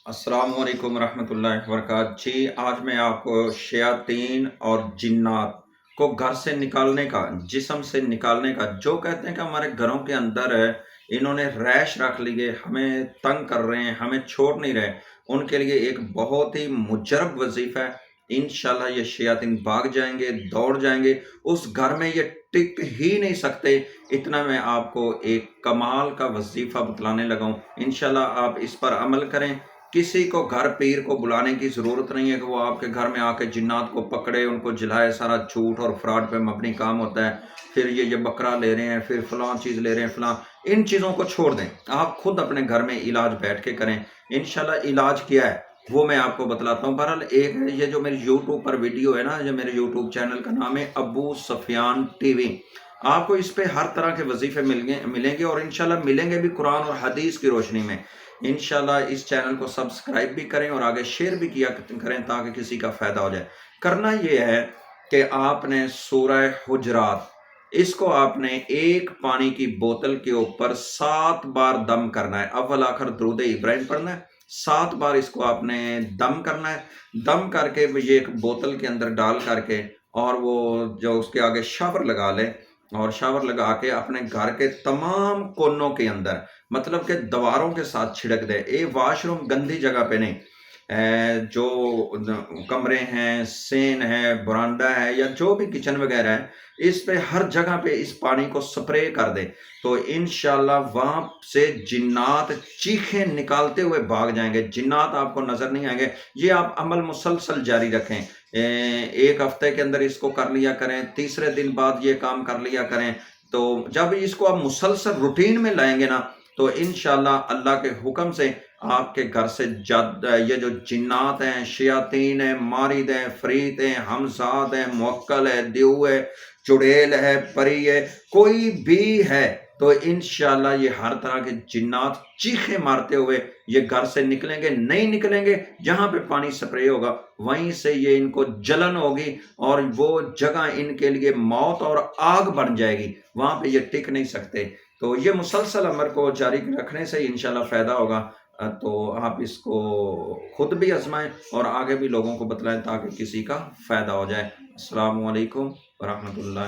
अस्सलाम वालेकुम रहमतुल्लाहि वबरकातुहू। जी, आज मैं आपको शयातीन और जिन्नात को घर से निकालने का, जिस्म से निकालने का, जो कहते हैं कि हमारे घरों के अंदर है, इन्होंने रैश रख लिए, हमें तंग कर रहे हैं, हमें छोड़ नहीं रहे, उनके लिए एक बहुत ही मुजरब वजीफ़ा है। इंशाल्लाह ये शयातीन भाग जाएंगे, दौड़ जाएंगे, उस घर में ये टिक ही नहीं सकते। इतना मैं आपको एक कमाल का वजीफ़ा बतलाने लगा हूँ। इंशाल्लाह आप इस पर अमल करें। किसी को घर पीर को बुलाने की ज़रूरत नहीं है कि वो आपके घर में आके जिन्नात को पकड़े, उनको जिलाए। सारा झूठ और फ्रॉड पे मबनी काम होता है। फिर ये बकरा ले रहे हैं, फिर फलां चीज़ ले रहे हैं, फलां। इन चीज़ों को छोड़ दें। आप खुद अपने घर में इलाज बैठ के करें। इंशाल्लाह इलाज क्या है वो मैं आपको बतलाता हूँ। बहरहाल एक है ये जो मेरी यूट्यूब पर वीडियो है ना, ये मेरे यूट्यूब चैनल का नाम है अबू सफियान टीवी। आपको इस पे हर तरह के वजीफे मिलेंगे और इंशाल्लाह मिलेंगे भी कुरान और हदीस की रोशनी में। इंशाल्लाह इस चैनल को सब्सक्राइब भी करें और आगे शेयर भी किया करें ताकि किसी का फायदा हो जाए। करना ये है कि आपने सूरह हुजरात, इसको आपने एक पानी की बोतल के ऊपर 7 बार दम करना है। अव्वल आखिर दुरूद इब्राहिम पढ़ना है। 7 बार इसको आपने दम करना है। दम करके ये एक बोतल के अंदर डाल करके और वो जो उसके आगे शावर लगा ले, और शावर लगा के अपने घर के तमाम कोनों के अंदर, मतलब कि दीवारों के साथ छिड़क दे। ये वॉशरूम गंदी जगह पे नहीं, जो कमरे हैं, सेन है, बरामदा है, या जो भी किचन वगैरह है, इस पे हर जगह पे इस पानी को स्प्रे कर दे। तो इंशाल्लाह वहां से जिन्नात चीखें निकालते हुए भाग जाएंगे। जिन्नात आपको नजर नहीं आएंगे। ये आप अमल मुसलसल जारी रखें। एक हफ्ते के अंदर इसको कर लिया करें, तीसरे दिन बाद ये काम कर लिया करें। तो जब इसको आप मुसलसल रूटीन में लाएंगे ना, तो इंशाल्लाह अल्लाह के हुक्म से आपके घर से ये जो जिन्नात हैं, शयातीन हैं, मारिद हैं, फरीत हैं, हमजाद हैं, मुवक्कल है, देव है, चुड़ैल है, परी है, कोई भी है, तो इंशाल्लाह ये हर तरह के जिन्नात चीखे मारते हुए ये घर से निकलेंगे। नहीं निकलेंगे, जहां पे पानी स्प्रे होगा वहीं से ये इनको जलन होगी और वो जगह इनके लिए मौत और आग बन जाएगी। वहां पे ये टिक नहीं सकते। तो ये मुसलसल अमर को जारी रखने से इंशाल्लाह फायदा होगा। तो आप इसको खुद भी आजमाएं और आगे भी लोगों को बतलाएं ताकि किसी का फायदा हो जाए। अस्सलामु अलैकुम वरहमतुल्लाह।